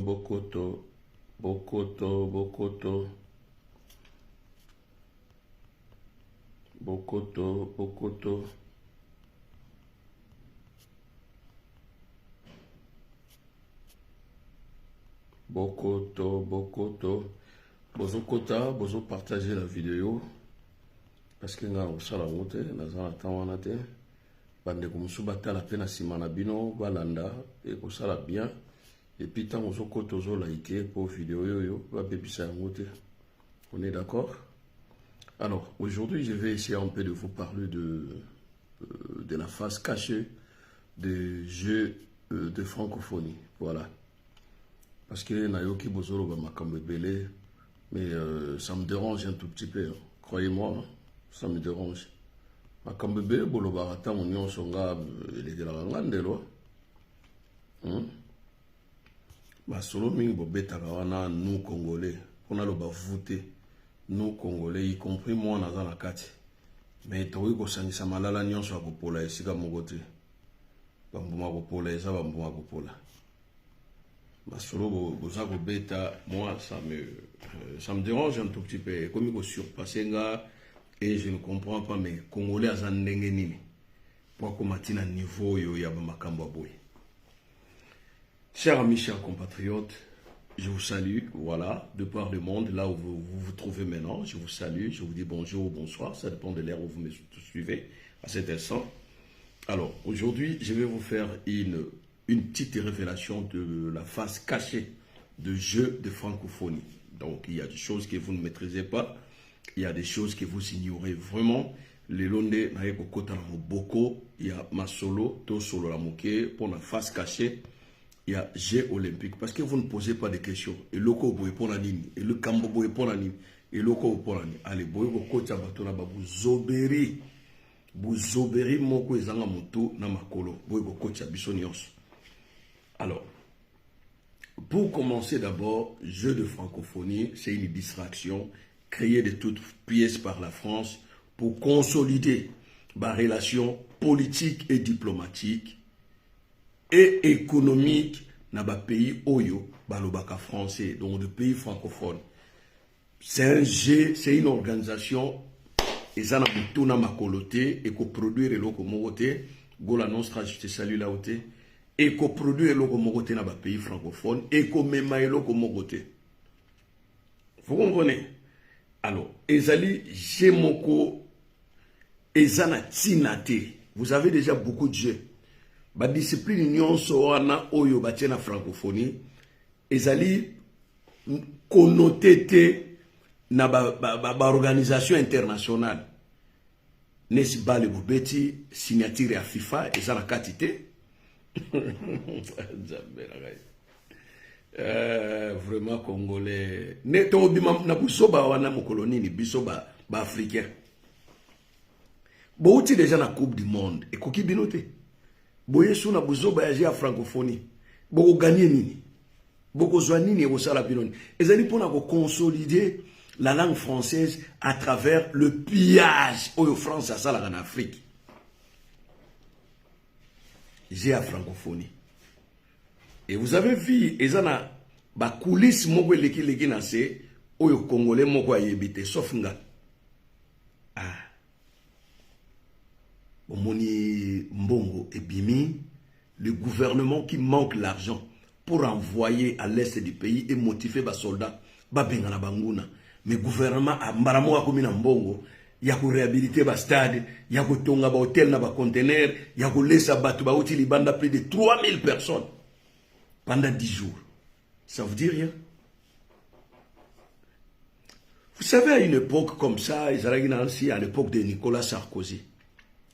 Bokoto, Bokoto, Bokoto, Bokoto, Bokoto. Bokoto, Bokoto. Bozo Kota, Bozo partager la vidéo. Parce que nga osala ngote, nazana tawana te. Bande kumusu batala pena simana bino, balanda, et kosala bien. Et puis tant Bozo Kota ozo like pour vidéo yoyo, va bébisa ngote. On est d'accord? Alors, aujourd'hui, je vais essayer un peu de vous parler de la face cachée des jeux de francophonie. Voilà. Parce que Nayoki Bozoro va m'accommoder, mais ça me dérange un tout petit peu. Hein. Croyez-moi, ça me dérange. M'accommoder, Bolobarata, Union Songa, il est de la Rangandelo. Ma solo mingi bobeta kawana nous Congolais. On a le bas voté. Nous Congolais, y compris moi, dans la carte. Mais toi, ko sangisa malala nyonso akopola esika mogote. Bambuma kopola esa bambuma kopola. Masolo bozako beta, moi ça me dérange un tout petit peu. Comme il faut surpasser et je ne comprends pas mais Congolais à ndenge nini. Pour combattre à niveau yo ya makambo boy. Chers amis, chers compatriotes, je vous salue, voilà, de par le monde, là où vous vous trouvez maintenant, je vous salue, je vous dis bonjour ou bonsoir, ça dépend de l'ère où vous me suivez à cet instant. Alors, aujourd'hui, je vais vous faire une petite révélation de la face cachée de jeux de francophonie. Donc, il y a des choses que vous ne maîtrisez pas, il y a des choses que vous ignorez vraiment. Les Londais, il y a ma solo, to solo la moquée, pour la face cachée. Il y a Jeux olympiques. Parce que vous ne posez pas de questions. Et le ko boye pour la ligne. Et le kambo boye pour la ligne. Et le ko pour la ligne. Allez, boye ko kocha batona babu zoberi. Bu zoberi moko ezanga moto na makolo. Boye ko kocha bisonios. Alors, pour commencer d'abord, jeu de francophonie, c'est une distraction créée de toutes pièces par la France pour consolider la relation politique et diplomatique et économique dans les pays oyo, balobaka français, donc le pays francophone. C'est un jeu, c'est une organisation, et ça n'a pas na makoloté, et qu'on produit le locomoté, Gola Nostra, je te salue là où et qu'on produit le locomoté dans les pays francophones, et qu'on met le locomoté. Vous comprenez? Alors, Ezali, Jemoko, Ezana Tinate, vous avez déjà beaucoup de jeux. La discipline nyonso wana oyo batie na francophonie ezali connoté na organisation internationale nesi bale bobeti signature ya FIFA ezala katité vraiment congolais ne to bima na busoba wana mokolo nini biso ba africain bouti déjà na coupe du monde et koki binoté. Boye suna buzo voyager à francophonie. Boko gagner nini? Boko zwa nini e sala binoni? Ezali pona ko consolider la langue française à travers le pillage au France à sala en Afrique. J'ai à francophonie. Et vous avez vu ezana ba coulisses moko leki na se oyo congolais moko ayebite sauf nga. Ah. Omoni Mbongo et Bimi, le gouvernement qui manque l'argent pour envoyer à l'est du pays et motiver les soldats, babengana banguna. Mais le gouvernement a mbaramo akomi na Mbongo, ya ko réhabiliter ba stade, ya ko tonga ba hôtel na ba conteneur, ya ko laisser batu ba uti libanda plus de 3000 personnes pendant 10 jours. Ça vous dit rien? Vous savez, à une époque comme ça, à l'époque de Nicolas Sarkozy,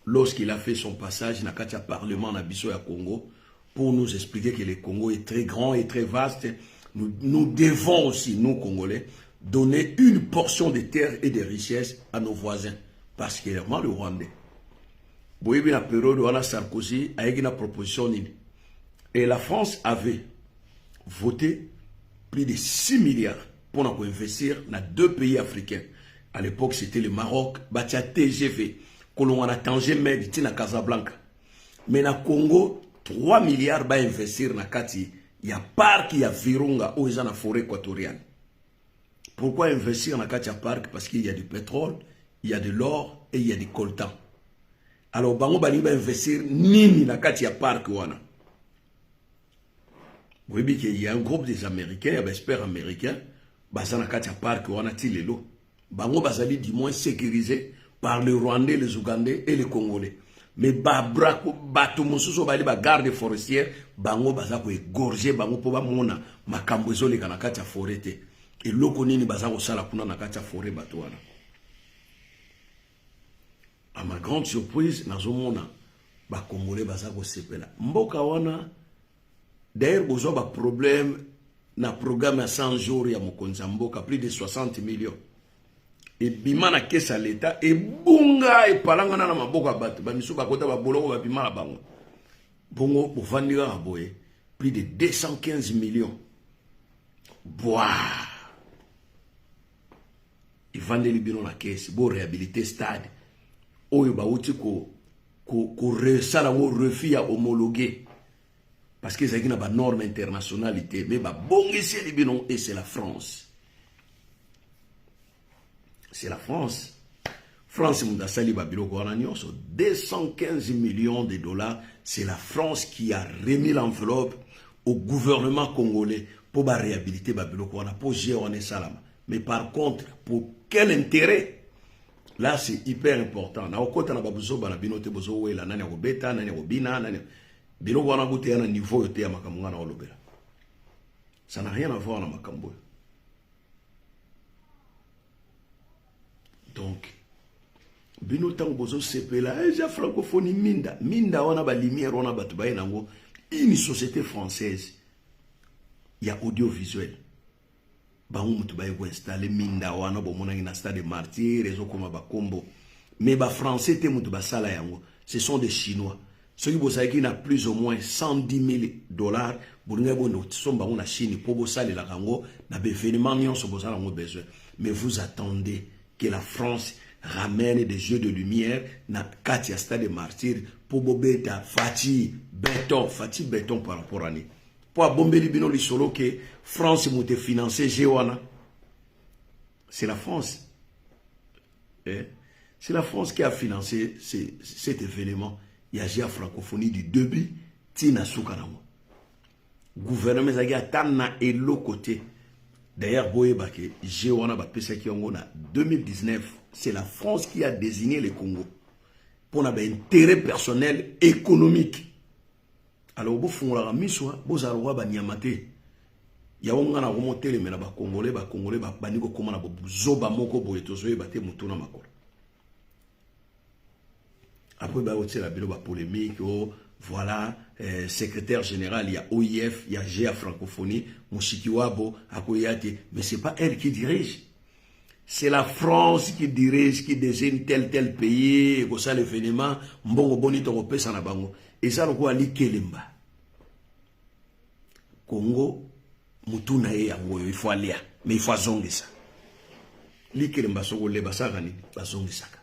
lorsqu'il a fait son passage dans le Parlement à Congo, pour nous expliquer que le Congo est très grand et très vaste, nous devons aussi, nous Congolais, donner une portion de terre et de richesses à nos voisins, particulièrement le Rwandais. Vous voyez, la période où Sarkozy a eu une proposition, et la France avait voté plus de 6 milliards pour investir dans 2 pays africains. À l'époque, c'était le Maroc, Batia TGV. On a Tanger Med à Casablanca. Mais na Congo, 3 milliards va investir na kati Il y a parc, il y a Virunga, où ils ont la forêt équatoriale. Pourquoi investir dans Katia Park? Parce qu'il y a du pétrole, il y a de l'or et il y a du coltan. Alors, bango bali va investir nini na Katia Park wana. Vous voyez qu'il y a un groupe des Américains, il y a des experts américains, basana Katia Park wana tilelo. Bango bazali du moins sécurisé par les Rwandais, les Ougandais et les Congolais. Mais babrako bato mosusu bali ba garde forestière bango bazako égorger bango po ba mona makambo ezoleka na kati ya forêt te. Et loko nini bazako sala kuna na kati ya forêt bato wana. À ma grande surprise nazomona ba Congolais bazako sepela. Mboka wana d'ailleurs bozo ba problème na programme à 100 jours ya mokonza mboka plus de 60 millions. Et bimana kesa l'État et bunga et palangana na maboka bato ba misu bakota ba boloko ba bimana bango bongo pour vandira aboye plus de 215 millions boah ils vendent les bino na caisse bo réhabiliter stade oyo ba uti ko resala wo refus à homologuer parce que c'est une norme internationalité mais ba bongisi les bino et c'est la France. C'est la France. France, 215 millions de dollars. C'est la France qui a remis l'enveloppe au gouvernement congolais pour réhabiliter Babiloko. Pour gérer Salam. Mais par contre, pour quel intérêt? Là, c'est hyper important. Na okota na babuzo bana binote bozo wela nani obeta nani obina nani biloko wana bote na niveau yote ya makambo na olobela. Ça n'a rien à voir na makambo. Donc, bino tango bozo sepela, ja francophonie minda. Minda wana ba lumière wana batu ba yenango. Une société française. Il y a audiovisuel. Bango mutu ba yego installer minda wana bo mona ina stade martyr, réseau comme ba combo. Mais ba français te mutu ba sala yango. Ce sont des chinois. Ceux qui bosa qui n'a plus ou moins 110 000 dollars pour nga bono somba na Chine pour bosa le la kango na be événement nyon so bosa ngo besoin. Mais vous attendez que la France ramène des jeux de lumière na Katia Stade Martyr pour bobeta Fati béton par rapport à ni pour bomber libino li solo que France moute financer Jewana. C'est la France. C'est la France qui a financé cet événement. Il y a la francophonie du début tina soukanamo. Gouvernement zaga tanna et l'autre côté. D'ailleurs, Boyebake, Jewana Bapesaki en 2019, c'est la France qui a désigné le Congo pour un intérêt personnel économique. Alors, vous faites la miswa, vous avez le Banyamate. Il y a un remonté les Congolais, Baniko Komana, Zoba Moko Boyetozoe, Bate Mutuna Makora. Après, la polémique, voilà, secrétaire général, il y a OIF, il y a GA Francophonie, Mouchikiwabo, Akoyate, mais ce n'est pas elle qui dirige. C'est la France qui dirige, qui désigne tel pays, et ça l'événement, Mbongo Bonito Opesa na bango. Et ça, le quoi, li Kelemba. Congo, Mutuna e yango, il faut aller, mais il faut zongi ça. Li Kelemba soko leba sa gani, ba zongi saka.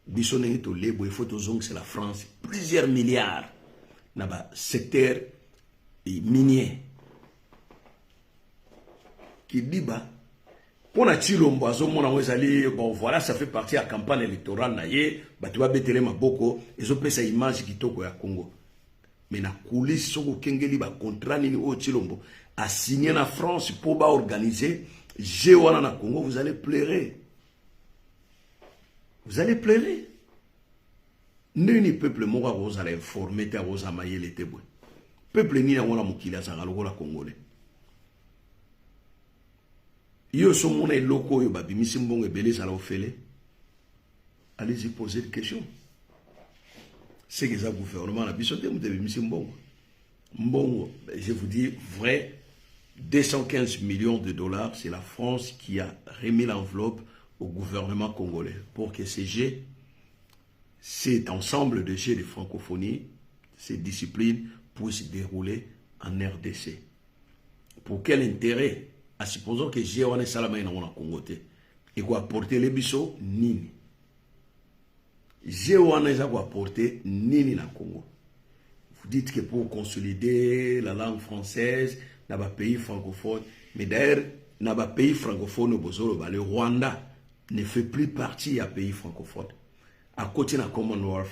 Bissonné to lebo, il faut to zongi, c'est la France. Plusieurs milliards dans le secteur minier. Qui dit bah, pour la Chilombo, bon voilà, ça fait partie de la campagne électorale, bah tu vas bételer ma boko, et ont fait sa image qui toko ya Congo. Mais na coulisse, soko kengeli ba contrat ni au Chilombo, a signé la France pour ba organiser, Jewana na Congo, vous allez pleurer. Vous allez pleurer. Nini peuple mora rosa la informer ta rosa maye les tebwe. Peuple ni na wala mukila sa ngalola congolais. Yo so mona loko yo babimisi mbongo ebele sala ofele. Allez-y poser des questions. C'est que ça gouvernement la bisote mu babimisi mbongo. Mbongo, je vous dis vrai 215 millions de dollars, c'est la France qui a remis l'enveloppe au gouvernement congolais pour que ces jets, cet ensemble de jets de francophonie, ces disciplines puissent se dérouler en RDC. Pour quel intérêt? À supposons que j'ai un salama dans le Congo, et quoi apporter les bisous, nini. J'ai un apporter nini dans le Congo. Vous dites que pour consolider la langue française, dans les pays francophones, mais d'ailleurs, dans les pays francophones, le Rwanda ne fait plus partie des pays francophones. À côté de la Commonwealth.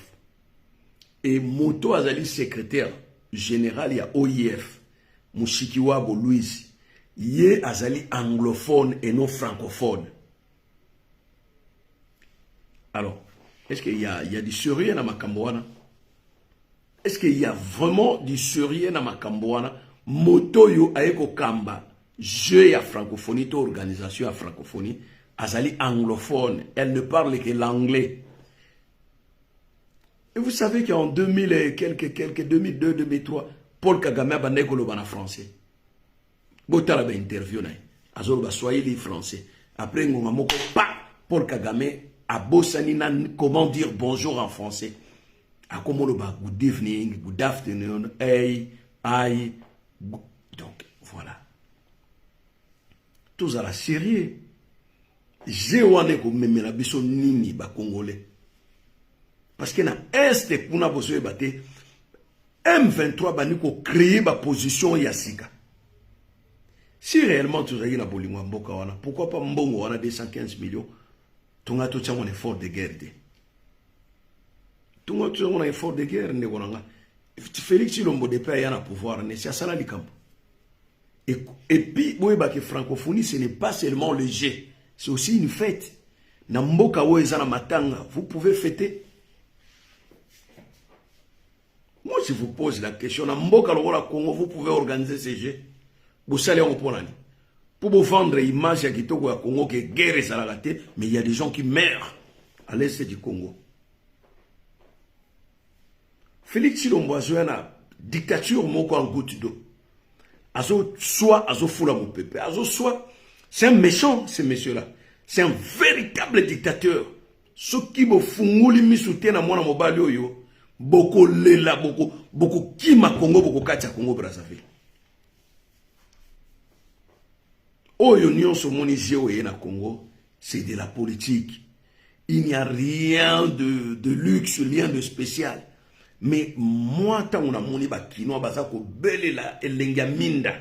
Et Moto Azali, secrétaire général, il y a OIF, Mushikiwabo Louis, il Azali anglophone et non francophone. Alors, est-ce qu'il y a du sérieux dans ma Cambouana? Est-ce qu'il y a vraiment du sérieux dans ma Cambouana? Moto yo aeko kamba, jeu à francophonie, organisation à francophonie, Azali anglophone, elle ne parle que l'anglais. Et vous savez qu'en 2000 et quelques 2002, 2003, Paul Kagame a bandé en français. Botala ba interview na. Azolo ba swahili français. Après ngoma moko Paul Kagame a bossani na comment dire bonjour en français. A comment le ba good evening, good afternoon, hey, aïe. Donc voilà. Tous à la série. J'ai ouane ko memela biso nini ba congolais. Parce que na est kuna bosoye bate M23 bani ko créer ba position ya sika. Si réellement tu as na bolingo mboka wana, pourquoi pas mbongo wana 215 millions tunga to tshamo effort de guerre de. Tunga to tshamo effort de guerre ne konanga. Félix Tshilombo de paix yana pouvoir ne c'est ça la likambo. Et puis boye ba que francophonie ce n'est pas seulement le jeu, c'est aussi une fête. Na mboka wo ezana matanga, vous pouvez fêter. Moi, je vous pose la question, dans Mboka Logola Congo, vous pouvez organiser ces jeux. Vous allez en prendre. Pour vous vendre l'image à Kitoko à Congo, que guerre est à la tête, mais il y a des gens qui meurent à l'est du Congo. Félix Tshilombo a une dictature moko en goutte d'eau. Azo soit azo foula mon pépé, azo soit c'est un méchant ce monsieur-là. C'est un véritable dictateur. Ce qui me funguli misute na mwana mobali oyo. Boko lela, boko kima Congo, boko katia Congo Brazzaville. Oyo nyon so monizé oye na Congo, c'est de la politique. Il n'y a rien de luxe, rien de spécial. Mais moi, tant on a moni ba kino, baza ko bele la elenga minda.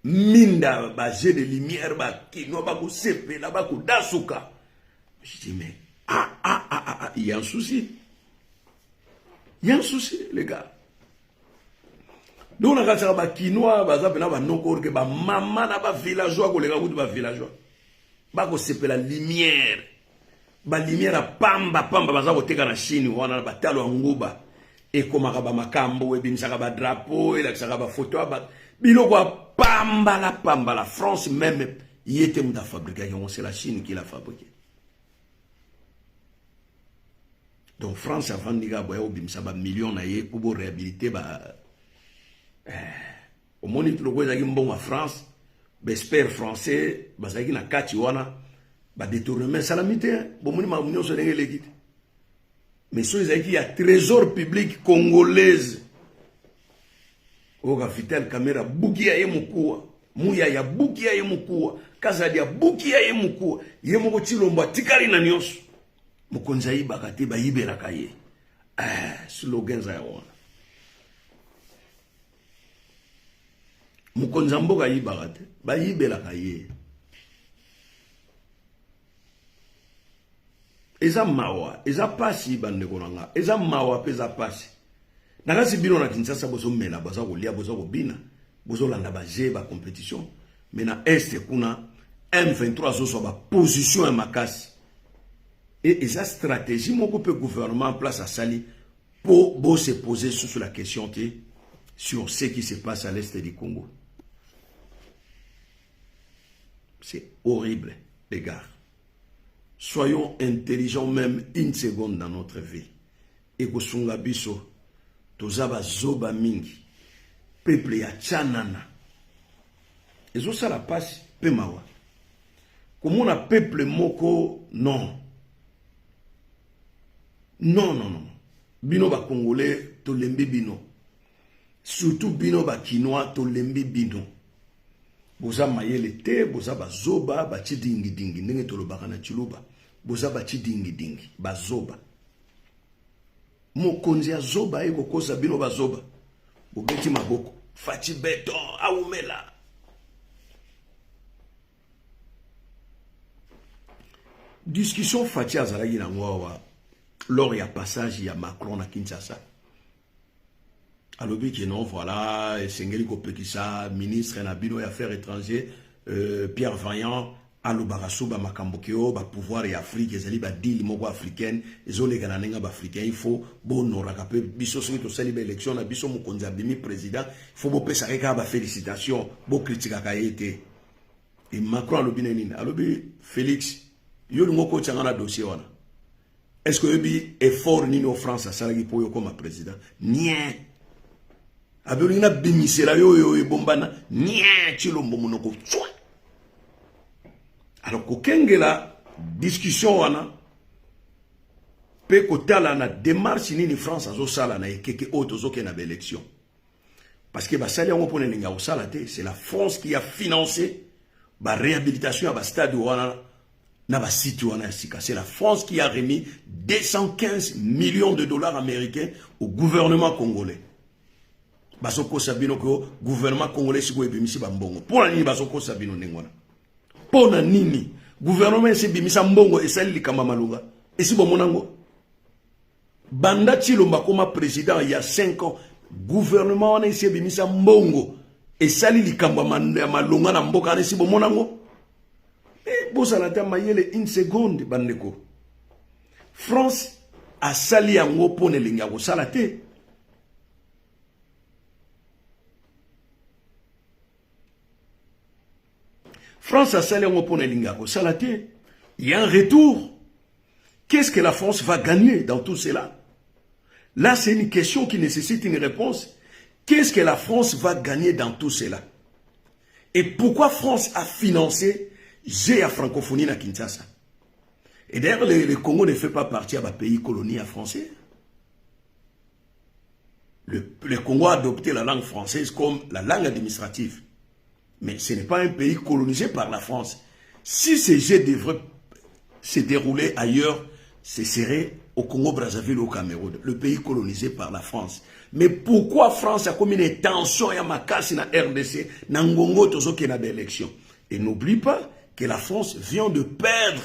Minda, ba jet de lumière, ba kino, ba ko sepe, la ba ko dasuka. Je dis, mais, il y a un souci. Il y a un souci, les gars. Nous, on a dit que les Kinois, que maman n'a pas villageois, que les gars pas villageois. Bako sepe la lumière. La lumière a pamba, baza ko teka na Chine, on a batalo nguba. Et comme a ba makambo, et bin saka ba drapeau, et la saka ba photo, biloko pamba la France même, y était mouta fabriqué, c'est la Chine qui l'a fabriqué. Donc France avant de dire ça va millions pour réhabiliter au moins il y a bon à France espère français bazaki na kati wana ba détournement salamité bon moni ma union solenge l'équipe mais so il y a trésor public congolaise au capital caméra bukia ye mukua muya ya bukia ye mukua kaza dia bukia ye mukua ye moko Tshilombo tikali na nyonso Mokonza yiba te ba yibela kaye. Slogan za wana. Mokonza mboka yiba te ba yibela kaye. Eza mawa, eza pasi bande konanga. Eza mawa peza pasi. Nakasi bino na Kinshasa bozo mela bozo kolia bozo kobina. Bozo landa ba jeu ba compétition. Mais na est kuna M23 zo so ba position en makasi. Et sa stratégie, mon gouvernement en place à Sali pour se poser sur la question sur ce qui se passe à l'est du Congo. C'est horrible, les gars. Soyons intelligents même une seconde dans notre vie. Et Gosunga biso, tozaba zoba mingi, peuple ya tchanana. Et ça la passe, pemawa. Comme on a peuple moko, non. Non. Bino ba Congolais, to lembi bino. Surtout bino ba Kinois, to lembi bino. Boza mayele te, boza ba zoba, ba chidingi dingi. Nenge tolo baka na chiluba. Boza ba chidingi dingi, ba zoba. mokonzi azoba eko kosa bino bazoba bobeti maboko fati beton aumela discussion fati azalaki na ngwawa lors ya passage ya Macron na Kinshasa alobi que non voilà esengeli kopekisa ministre na bino ya affaires étrangères Pierre Vaillant alobaraso ba makambokeo ba pouvoir ya Afrique ezali ba deal moko africaine ezolega na nenga ba africain il faut bonora ka pe biso soki to sali ba élection na biso mokonzi abimi président il faut bo pesa ka ba félicitations bo critique ka yete et Macron alobi nini alobi Félix yo ngoko tshanga na dossier wana est-ce que ebi effort nini au France a salaki po yo comme président nien abelina bimisela yo ebombana nien chilombo monoko tswa. Alors kokengela discussion wana pe kotala na démarche nini France azosala na ekeke otozoke na élection parce que basali yango pona linga osala te c'est la France qui a financé ba réhabilitation à ba stade wana na ba site wana ya sika c'est la France qui a remis 215 millions de dollars américains au gouvernement congolais basoko sabino ko gouvernement congolais siko ebimisi ba mbongo pona nini basoko sabino nengwana pona nini gouvernement se bimisa mbongo esali likama malunga esibo monango banda Tshilomba koma président il y a 5 ans gouvernement wana se bimisa mbongo esali likamba malunga na mboka na esibo monango bosala ta mayele une seconde bandeko France a sali yango pona linga ko sala te France a salé un point de salaté. Il y a un retour. Qu'est-ce que la France va gagner dans tout cela? Là, c'est une question qui nécessite une réponse. Qu'est-ce que la France va gagner dans tout cela? Et pourquoi France a financé la francophonie à Kinshasa? Et d'ailleurs, le Congo ne fait pas partie d'un pays colonie français. Le Congo a adopté la langue française comme la langue administrative. Mais ce n'est pas un pays colonisé par la France. Si ces jeux devraient se dérouler ailleurs, ce serait au Congo-Brazzaville ou au Cameroun, le pays colonisé par la France. Mais pourquoi France a commis une tension et ma casse dans la RDC, dans Ngongo, tout qui est dans l'élection? Et n'oublie pas que la France vient de perdre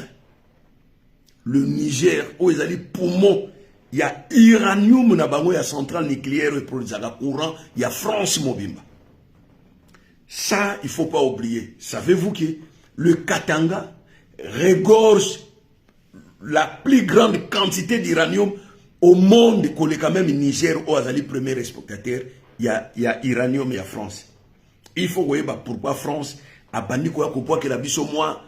le Niger, où ils allaient poumon. Il y a uranium, il y a centrale nucléaire pour les courant, il y a France Mobimba. Ça, il ne faut pas oublier. Savez-vous que le Katanga regorge la plus grande quantité d'uranium au monde, qu'on quand même Niger, où il y a les premiers exportateurs, il y a uranium, il y a France. Il faut voir pourquoi France a banni quoi que la biso moi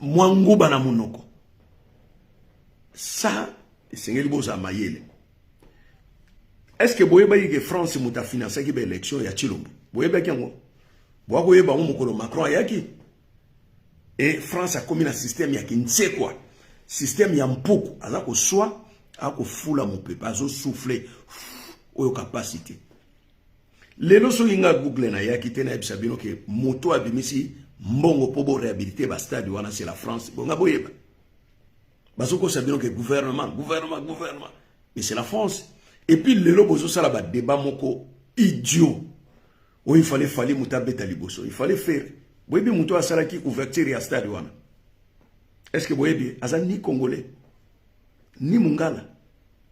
ngouba na monoko. Ça, c'est un beau amayele. Est-ce que vous voyez que France a financé l'élection il y a Tshilombo? Vous voyez bien Macron yaki et France a commis un système yaki nse quoi système ya mpoko azako soit ako fula mon peuple azo souffler oyo capacité lelo so inga google na yaki tena ebisabino ke moto abimisi mbongo pobo réhabiliter ba stade wana c'est la France bonga boyeba basoko sabino ke gouvernement mais c'est la France et puis lelo bozo sala ba débat moko idiot. Oui, il fallait moutabeta liboso. Il fallait faire. Vous voyez, moutou a salaki ouverture ya stade wana. Est-ce que vous voyez, aza ni Congolais, ni Mungala,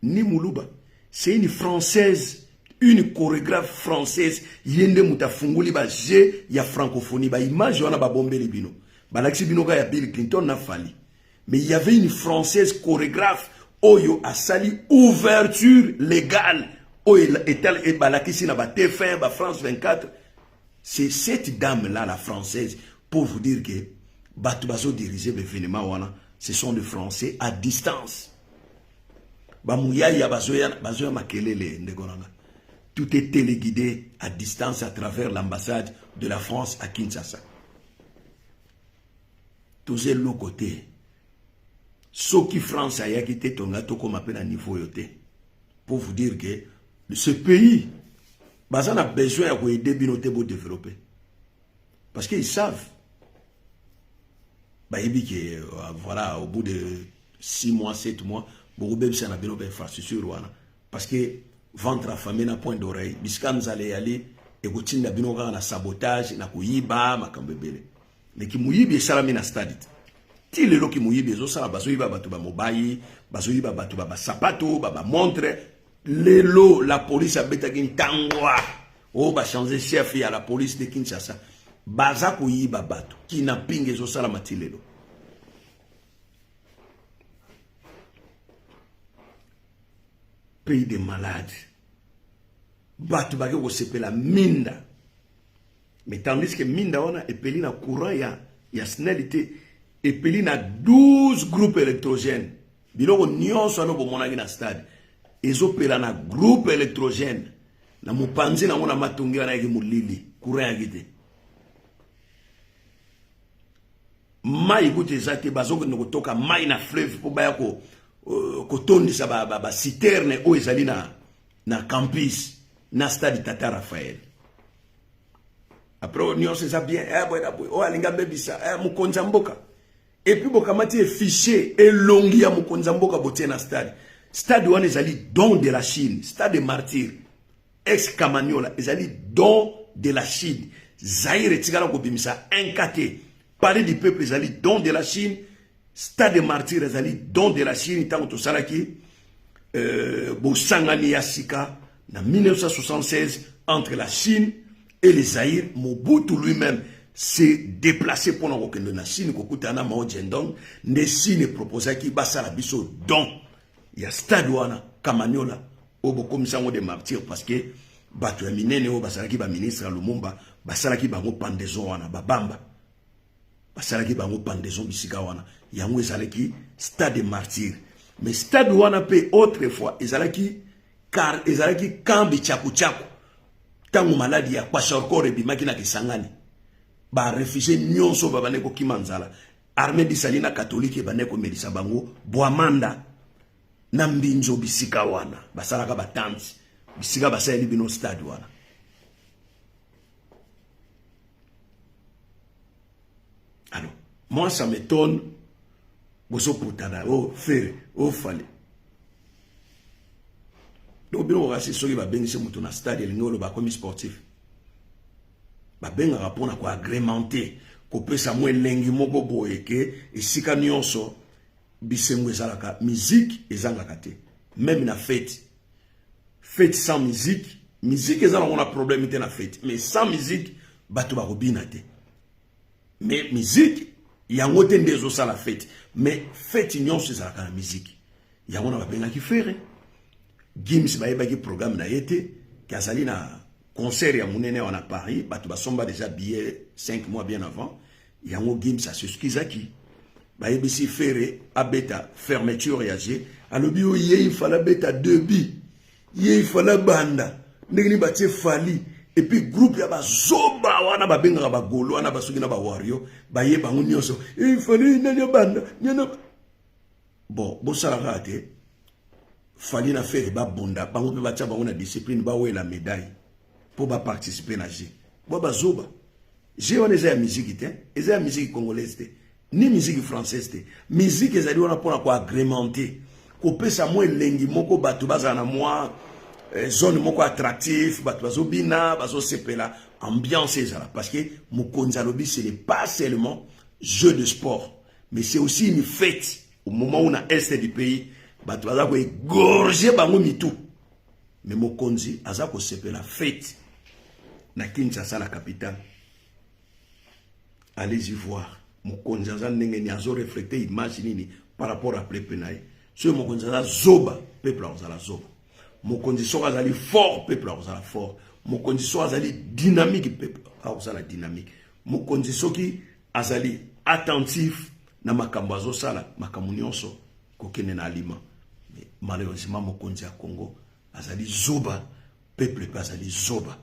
ni Muluba. C'est une Française, une chorégraphe française. Yende mouta funguli ba je ya francophonie. Ba image wana ba bombe libino. Ba laksi bino ka ya Bill Clinton na fali. Mais il y avait une Française chorégraphe. Oyo a sali ouverture légale. France 24, c'est cette dame-là, la française, pour vous dire que Batubazo dirigeait l'événement, ce sont des Français à distance. Tout est téléguidé à distance à travers l'ambassade de la France à Kinshasa. Tous les l'autre côté. Ce qui France a quitté ton gâteau comme appelle à niveau yoté. Pour vous dire que ce pays, on a besoin d'aider Binoté pour développer. Parce qu'ils savent. Voilà, au bout de 6 mois, 7 mois, beaucoup de gens ont infrastructure. parce que ventre affamé na point d'oreille bisika nzale yali ekotinda bino kaka na sabotage na kuyiba makambo ebele mais ki muyibi esalami na stade ti lelo ki muyibi ezosala bazoyiba bato bamobayi bazoyiba bato basapato bamontre lelo la police abetaki ntangwa o bachange chef ya la police de Kinshasa baza kuyiba bato kidnapping ezosala ti lelo. Pays de malades. Batu bage ko sepela minda. Mais tandis que minda wana epeli na courant ya snelité epeli na 12 groupes électrogènes. Biloko nyonso ano bomonaki na stade. Ezopela na groupe électrogène. Na mopanzi na mona matongi wana yaki mulili. Courant ya gite. Mai gute zate bazoko nokotoka mai na fleuve po baya ko kotondisa ba citerne o ezali na campus na stade Tata Raphaël. Après on se ça bien o alinga bebisa mukonza mboka et puis bokamati fichier elongi ya mukonza mboka botie na stade wana ezali don de la Chine, stade martyr ex Kamanyola ezali don de la Chine. Zaire tigala ko bimisa NKT parler du peuple ezali don de la Chine. Stade martyr ezali don de la Chine tant to salaki Bosangani Yasika en 1976 entre la Chine et le Zaïre. Mobutu lui-même s'est déplacé pour nous la Chine kokutana Mao Zedong ne Chine proposait qui basala biso don ya stade wana Kamanyola obo komisango de martyr parce que batu ya minene o basalaki ba ministre Lumumba basalaki bango pendaison wana babamba basalaki bango pendaison bisika wana yango ezalaki stade martyr. Mais stade wana pe autrefois ezalaki kambi chaku tangu maladi ya kwashorko rebimaki na Kisangani ba réfugié nyonso babaneko kimanzala armée disalina catholique baneko medisa bango boamanda na mbinzo bisika wana basalaka batanti bisika basali bino stade wana. Alors moi ça m'étonne boso putana o faire o fallait donc bien on va se soki ba bengise mutu na stade lingolo ba comme sportif ba benga rapona ko agrémenter ko pesa mo lengi moko boyeke esika nyonso bisengo ezalaka musique ezangaka te même na fête sans musique ezala on a problème te na fête mais sans musique bato ba robina te mais musique yango te ndezo sala fête mais fête nyonso ezalaka na musique yango na ba benga ki faire Gims bayebaki programme na yete kazali na concert ya munene wana Paris batu basomba déjà billet 5 mois bien avant yango Gims a s'excusaki bayebisi faire abeta fermeture ya G alobi o ye il fallait beta 2 bi ye il fallait banda ndengini batie fali et puis groupe ya bazoba wana babenga ba golo wana basuki na ba wario bayeba ngo nyonso il fallait nanya banda nyana bon bosala rate fallait na faire ba bonda bango pe batia bango na discipline ba we la médaille pour ba participer na G bo bazoba G wana eza ya musique te eza ya musique congolaise te ni musique française te musique ezali wana pona ko agrémenter ko pesa mo elengi moko batu baza na moi zone moko attractif batu bazobina bazosepela ambiance ezala parce que mokonzi alobi ce n'est pas seulement jeu de sport mais c'est aussi une fête au moment où on a est du pays batu baza ko égorger bango mitu mais mokonzi aza ko sepela fête na Kinshasa la capitale. Allez-y voir mokonzi aza ndenge ni azo refléter image nini par rapport à peuple naye so mokonzi aza zoba peuple azala zoba mokonzi so azali fort peuple azala fort mokonzi so azali dynamique peuple azala dynamique mokonzi soki azali attentif na makambo azosala makambo nyonso kokene na alima. Mais malheureusement mokonzi ya Congo azali zoba peuple pe azali zoba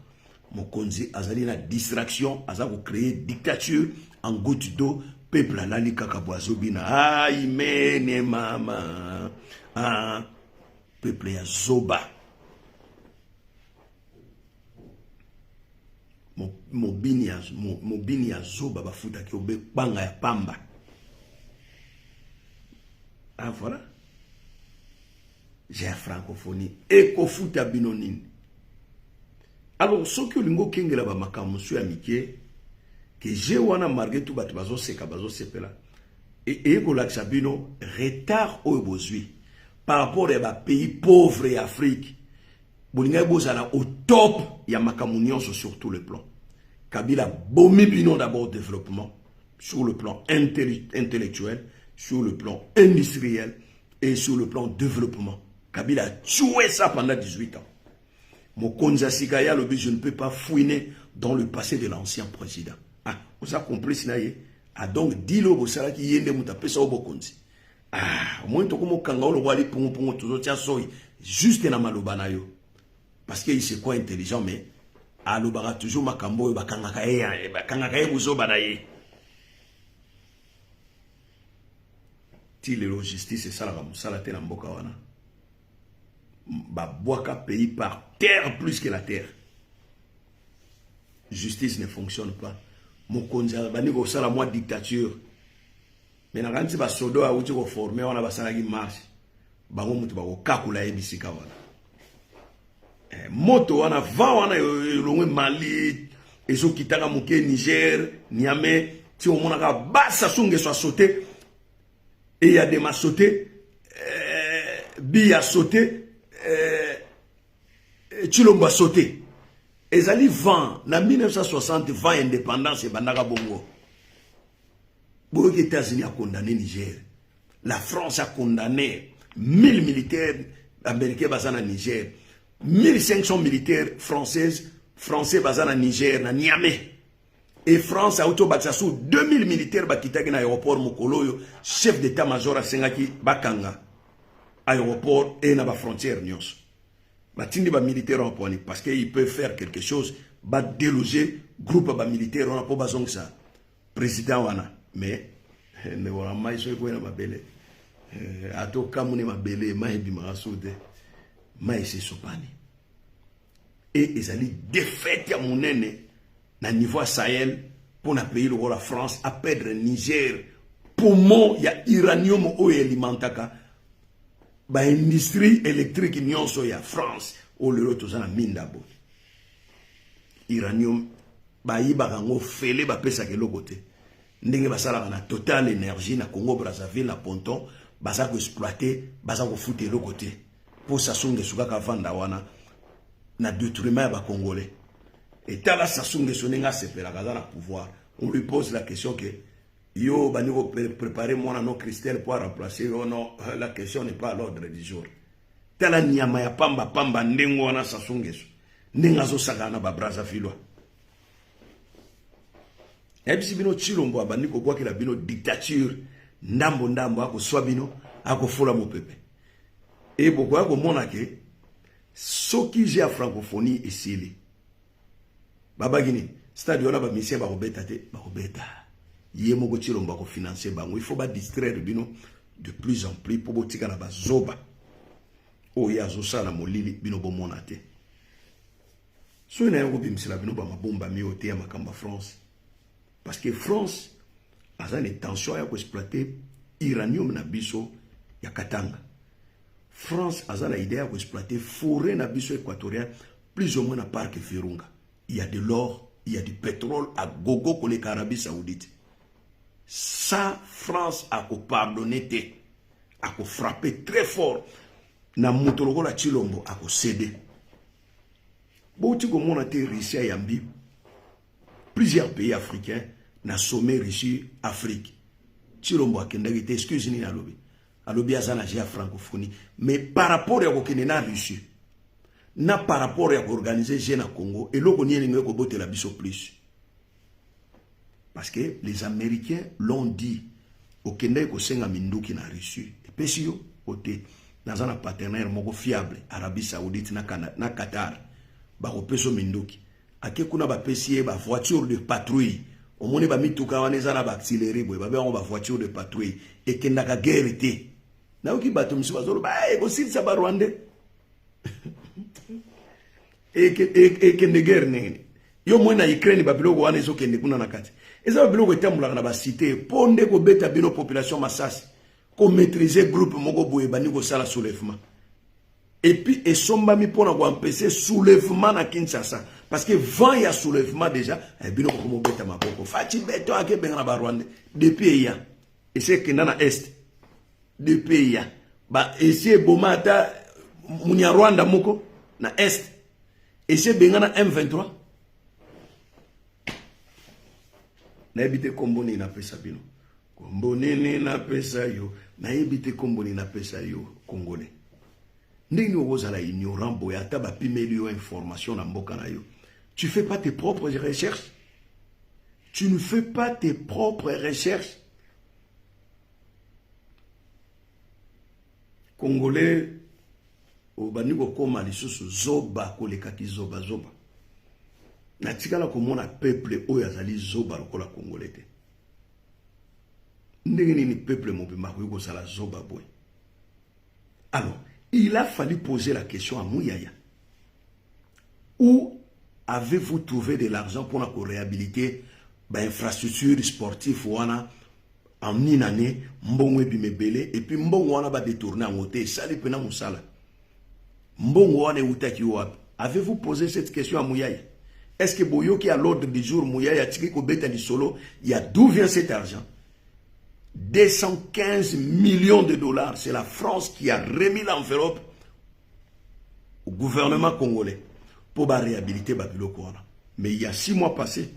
mokonzi azali na distraction azako créer dictature en goutte d'eau peuple alali kaka boazobina ay mene mama peuple ya zoba mobini ya zoba bafuta ki obe banga ya pamba. Ah voilà j'ai francophonie et kofuta binonine. Alors ce que lingo kengela ba makamusu ya mike que j'ai wana margué tout bat bazo seka bazo sepela et ko la sabino retard au bozui par rapport à pays pauvres et Afrique. Bolinga bozala au top ya makamunion sur tout le plan. Kabila bomi bino d'abord développement sur le plan intellectuel, sur le plan industriel et sur le plan développement. Kabila a tué ça pendant 18 ans. Mokonza Sikaya le je ne peux pas fouiner dans le passé de l'ancien président. Ah, vous avez compris sinaye. Ah donc dilo bosala ki yende mutapesa obokonzi. Ah, au moins to komo kanga lo wali pongo toujours tia soy juste na maloba na yo. Parce qu'il c'est quoi intelligent mais alobara toujours makambo bakanga kaye buzo banaye. Ti le justice c'est ça la musala te na mboka wana. Ba boaka pays par terre plus que la terre. Justice ne fonctionne pas. Mokonza bani ko sala moi dictature. Mais na kanti ba sodo a uti ko former wana basala ki marche. Bango mutu ba ko kakula ebisika wana. Moto wana va wana longwe Mali ezo kitaka muke Niger, Niamey, ti o mona ka basa sunge so sauter et il y a des ma sauter bi a sauter Chilombo a sauté. Ezali 20 na 1960 20 indépendance et bandaka bongo. Beaucoup les États-Unis a condamné Niger. La France a condamné 1000 militaires américains basés en Niger. 1500 militaires français basés en Niger, na Niamey. Et France a autobattu 2000 militaires bakitaki na aéroport Mokoloyo, chef d'état-major a Sengaki Bakanga. Aéroport et na ba frontière nyos. Batindi ba militaire en poni parce qu'ils peuvent faire quelque chose, ba déloger groupe ba militaire on a pas besoin de ça. Président wana mais ne wala mai so ko na mabele. Ato kamune mabele mai bi marasude. Mais c'est sopani. Et ils allaient défaite à monene na niveau Sahel pour na pays le la France à perdre Niger poumon ya uranium o alimentaka ba industrie électrique nyonso ya France au lieu de ça na mindabo uranium ba yiba ngo fele ba pesa ke lokote ndenge basala na Total Énergie na Congo Brazzaville na Ponton baza ko exploiter baza ko foutre lokote pour Sassou Sukaka vanda wana na détruiment ba congolais et tala Sassou Nguesso nenga sepela kaza na pouvoir on lui pose la question que yo baniko préparer mon anneau cristal pour remplacer oh non la question n'est pas à l'ordre du jour tala nyama ya pamba ndengo wana Sassou Nguesso nenga zo sakana ba Brazzaville ebisi bino Chilombo baniko kwa kila bino dictature ndambo ako swabino ako fola mopepe. Et pourquoi comme on a que ce qui j'ai à francophonie ici Baba Guinée c'est-à-dire là ba mission ba robeta te ba robeta yemo ko Chilombo ko financer bango il faut pas distraire bino de plus en plus pour botika na ba zoba o ya zo sala molili bino bo monate so na ngo bimsela bino ba mabomba miote ya makamba France parce que France a une intention à exploiter uranium na biso ya Katanga. France a une idée d'exploiter forêt na biso équatorien plus ou moins na parc Virunga. Il y a de l'or, il y a du pétrole à gogo pour les Arabie Saoudite. Ça, France a pardonné, a frappé très fort. Na mutologo la Chilombo a cédé. Bouti comme on a été Russie à Yambi, plusieurs pays africains na sommet Russie Afrique. Chilombo a kendagité, excusez-moi na lobby. Alobi azana jia francophonie mais par rapport à kokene Russie na par rapport à organiser jeune à Congo et loko ni ngeko bote la biso plus parce que les Américains l'ont dit au Kenya ko senga minduki na Russie et pesio côté dans un partenaire moko fiable Arabie Saoudite na Qatar ba ko peso minduki ake kuna ba pesie ba voiture de patrouille au moni ba mituka waneza na ba accélérer boy ba ba voiture de patrouille et kenda ka guerre té na uki bato msiba zolo ba ko silisa ba Rwanda et kende guerre nene yo mona Ukraine ba biloko wana ezo kende kuna na kati eza ba biloko etambula na ba cité ponde ko beta bino population masasi ko maîtriser groupe moko boye bani ko sala soulèvement Et puis, et sombami pour avoir empêché soulèvement à Kinshasa. Parce que vent il y a soulèvement déjà. Et bien, on va mettre ma coco. Fati beto ake benga na Rwanda. Depuis il y a. Et c'est que dans l'Est. Depuis il y a. Bah, et c'est Bomata, Mounia Rwanda moko. Na Est. Et c'est benga na M23. Na ebite komboni na pesa bino. Komboni na pesa yo. Na ebite komboni na pesa yo. Congolais. Ndenge ozala ignorant boya taba pimeli yo information na mboka na yo. Tu fais pas tes propres recherches. Tu ne fais pas tes propres recherches. Congolais au baniko koma lisusu zoba kolekaki zoba. Na tikala komona peuple oyo azali zoba lokola Congolais te. Ndenge nini peuple mobimba ko sala zoba boy. Alors, il a fallu poser la question à Mouyaya. Où avez-vous trouvé de l'argent pour réhabiliter l'infrastructure sportive en une année, mbongo bimebele et puis mbongo wana ba détourner en hôtel, sali pena musala. Mbongo wana utaki wapi? Avez-vous posé cette question à Mouyaya? Est-ce que Boyo qui a l'ordre du jour Mouyaya tiki ko beta di solo, il y a d'où vient cet argent? 215 millions de dollars, c'est la France qui a remis l'enveloppe au gouvernement congolais pour réhabiliter Babilo Kouana. Mais il y a 6 mois passés,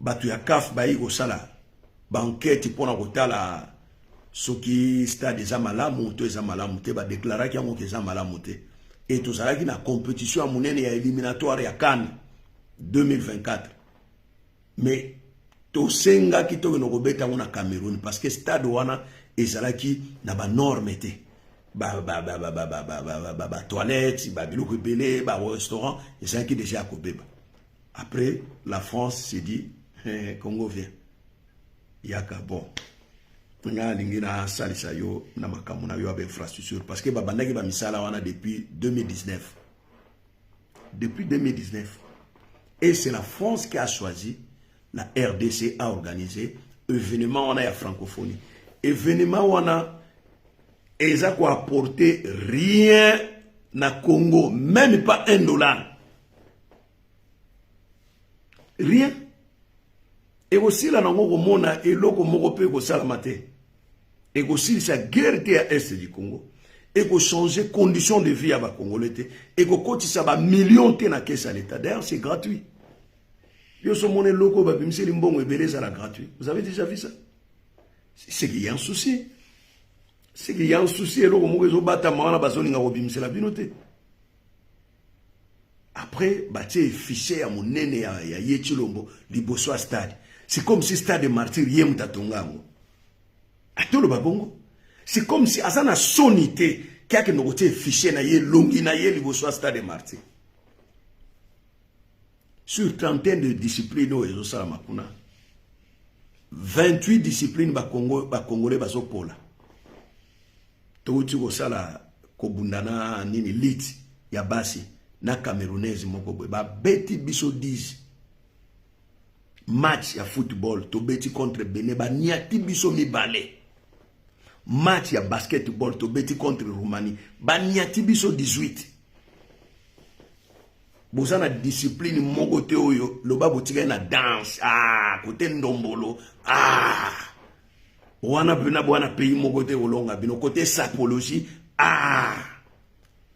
Batu ya kaf bayi osala banquette pour la soki stade ezamala monto ezamala monte ba déclarer qu'il y a ezamala monte et tout ça qui na compétition à monene ya éliminatoire ya CAN 2024. Mais to senga ki to no kobeta na Cameroun parce que stade wana ezalaki na ba norme te ba toilette ba biloko belé ba restaurant ezalaki déjà kobeba. Après la France s'est dit Congo vient yaka bon nga lingina salisa yo na makamuna yo avec infrastructure parce que babandaki ba misala wana depuis 2019 et c'est la France qui a choisi, la RDC a organisé événement wana ya francophonie. Événement wana eza ko apporter rien na Congo, même pas $1. Rien. Et aussi la nango komona eloko moko pe ko salamate. Et aussi sa guerre te à est du Congo. Et ko changer conditions de vie à ba Congolais te. Et ko kotisa ba millions te na caisse à l'État. D'ailleurs, c'est gratuit. Yo so moné loko ba bimseli mbongo ebele ça la gratuit. Vous avez déjà vu ça? C'est qu'il y a un souci. C'est qu'il y a un souci eloko moko ezo bata mwana bazoni nga ko bimsela binote. Après, bâtir fichier à mon nene ya Yechilombo, liboso stade. C'est comme si stade de martyr yem tatongango. Ato le babongo. C'est comme si azana sonité qui a que nous fichier na ye longi na ye liboso stade de martyr. Sur trentaine de disciplines au ezo sala makuna. 28 disciplines ba Congolais bazo pola. Touti ko sala ko bundana nini lit ya basi. Na Camerounaise moko boy ba beti biso 10 match ya football to beti contre Benin ba niati biso mibale. Match ya basketball to beti contre Roumanie ba niati biso 18. Bozana discipline moko te oyo loba botika na danse côté ndombolo wana bina bwana pays moko te olonga bino côté sapologie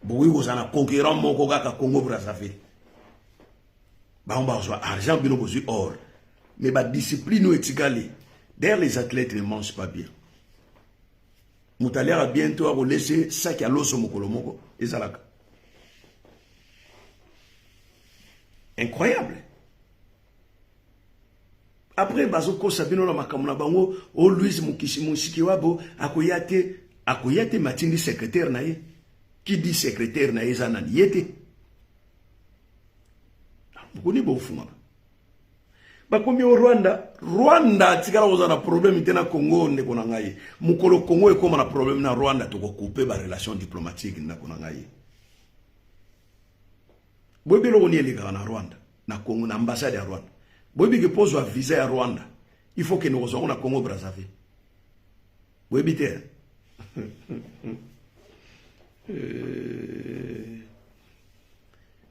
Boui vous en a conquérant mon kaka Congo Brazzaville. Bah on va avoir argent bino bozu or. Mais bah discipline ou étigalé. D'ailleurs les athlètes ne mangent pas bien. Moutalière a bientôt à laisser ça qui a l'os au mokolomoko et zalaka. Incroyable. Après bazoko sabino na makamuna bango o Louise Mushikiwabo akoyate matindi secrétaire na ye. Qui dit secrétaire na ezana yete? Mukuni bofuma. Bakomi au Rwanda tikala ozana problème tena Congo ne konangaye. Mukolo Congo e koma na problème na Rwanda to ko couper ba relation diplomatique na konangaye. Bobi lo oni elega na Rwanda na Congo na ambassade ya Rwanda. Bobi ke pose visa ya Rwanda. Il faut que nous resons na Congo Brazzaville. Bobi te.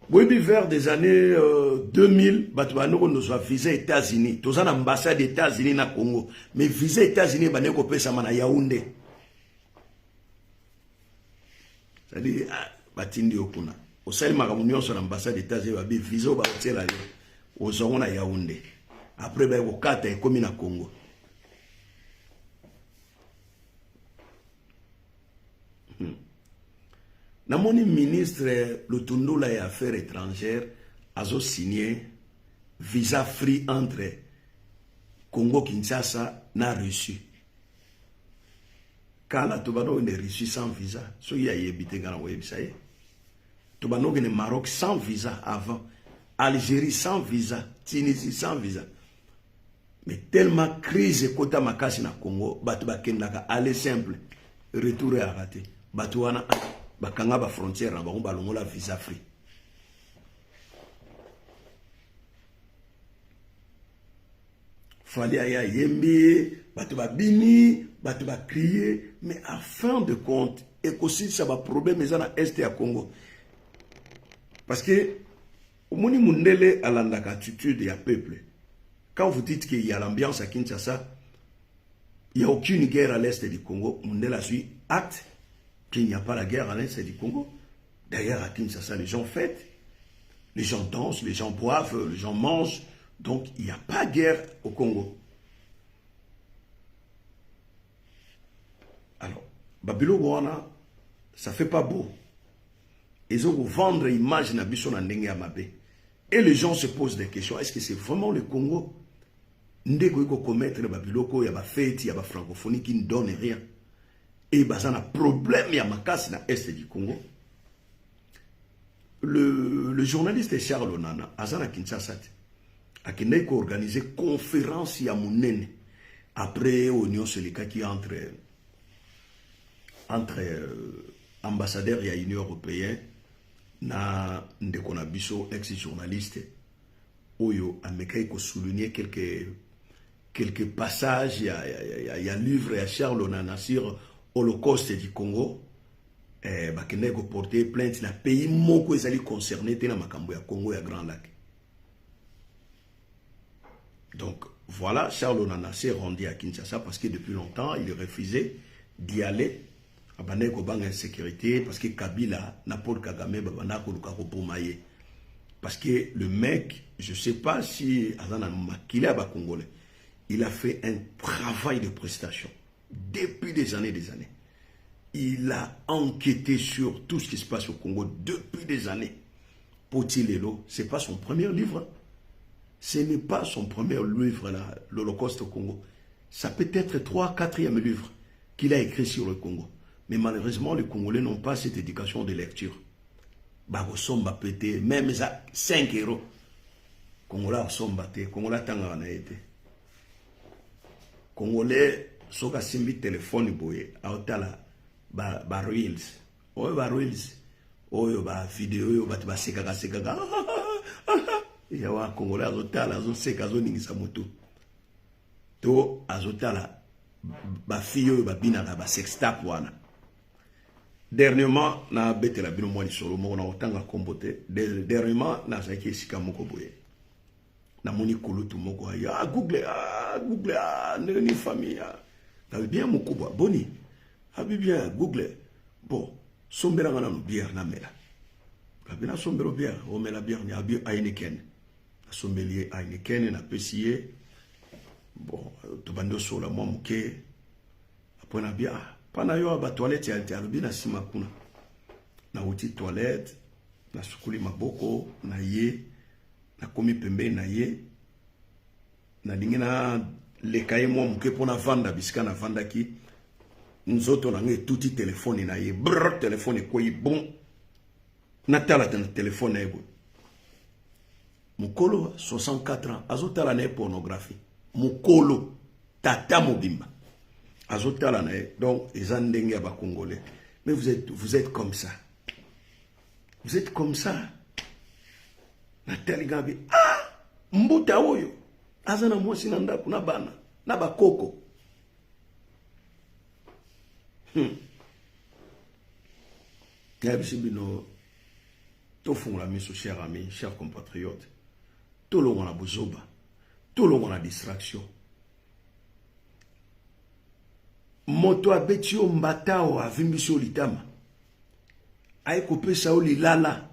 Oui, vers des années 2000, nous avons visé États-Unis. Tous en ambassade des États-Unis na Congo. Mais visé États-Unis, nous avons fait ça à Yaoundé. C'est-à-dire, batindi okuna. Au sein de l'union sur l'ambassade des États-Unis, nous avons visé au Zongo na Yaoundé. Après, nous avons fait comme na Congo. Namoni ministre Lutundula et Affaires étrangères a signé visa free entre Congo Kinshasa na Russie. Quand la Tobano est Russie sans visa, so y a yébité dans le website. Tobano est Maroc sans visa avant, Algérie sans visa, Tunisie sans visa. Mais tellement crise et kota makasi na Congo, batu bakendaka aller simple, retour à raté. Batu wana bakanga ba frontière na bango balongola visa free. Fallait aya yembi, batu ba bini, batu ba crier, mais à fin de compte, et aussi ça va problème les na est à Congo. Parce que au moni mundele alandaka attitude ya peuple. Quand vous dites qu'il y a l'ambiance à Kinshasa, il n'y a aucune guerre à l'est du Congo, Mundela suit acte qu'il n'y a pas la guerre à l'est du Congo. D'ailleurs, à Kinshasa, les gens fêtent, les gens dansent, les gens boivent, les gens mangent. Donc, il n'y a pas de guerre au Congo. Alors, Babylone Wana, ça ne fait pas beau. Ils ont vendre l'image de Bisson en Amabe. Et les gens se posent des questions. Est-ce que c'est vraiment le Congo? Ndeko ko commettre Babiloko, il y a ba fête, il y a ba francophonie qui ne donne rien. Et il y a un problème, il y a makasi na est du Congo. Le journaliste Charles Onana, Azana Kinshasa, a organisé une conférence à Mounene après l'Union Selika qui entre ambassadeurs et l'Union européenne na ndeko na biso ex-journaliste Oyo Ameka ko souligner quelques passages il y a livre à Charles Onana sur Holocauste du Congo bakende ko porter plainte na pays moko ezali concerné te na makambo ya Congo ya Grand Lac. Donc voilà, Charles Onana s'est rendu à Kinshasa parce que depuis longtemps il refusait d'y aller. Abane ko banga insécurité parce que Kabila na Paul Kagame babana ko luka ko pomaye. Parce que le mec, je sais pas si Azana Makila ba congolais, il a fait un travail de prestation depuis des années. Il a enquêté sur tout ce qui se passe au Congo depuis des années. Poti Lelo, c'est pas son premier livre. Ce n'est pas son premier livre là, l'Holocauste au Congo. Ça peut être 3e, 4e livre qu'il a écrit sur le Congo. Mais malheureusement, les Congolais n'ont pas cette éducation de lecture. Bago somba pété, même ça 5 €. Congolais somba té, Congolais tanga na été. Congolais soka simbi téléphone boye, aotala ba reels. Oyo ba reels. Oyo ba vidéo yo ba seka. Ya wa Congolais azotala azoseka azoningisa moto. To azotala ba fiyo ba binaka ba sextap wana. Dernièrement, na bete la bino mwani solo mo na otanga kombote. Dernièrement, na zaki esika moko boye. Na moni kolutu moko ya Google ni famille. Na bien moko bo boni. Abi bien Google. Bon, sombera ngana no bière na mela. Kabina sombero bière, o mela bière ni abi Heineken. Na sommelier Heineken na pesier. Bon, to bando solo mo muke. Après na bien pana yo ba toilette ya albi na sima kuna na uti toilette na sukuli maboko na ye na komi pembe na ye na dingina le kaye mo muke pona vanda bisika na vanda ki nzoto na nge tuti telefone na ye brr telefone ko yi bon na tala tan telefone ebo mukolo 64 ans azotala na pornographie mukolo tata mobimba. Donc, les Andengé à Congolais. Mais vous êtes comme ça. Vous êtes comme ça. Nathalie Gabi. Ah! Mbuta oyo. Azana mwasi nanda kuna bana. Naba koko. Tout fond la mise, chers amis, chers compatriotes. Tout le monde a bozoba. Tout le monde a distraction. Moto abetio mbatao avimbisio litama. Aiko pesa oli lala.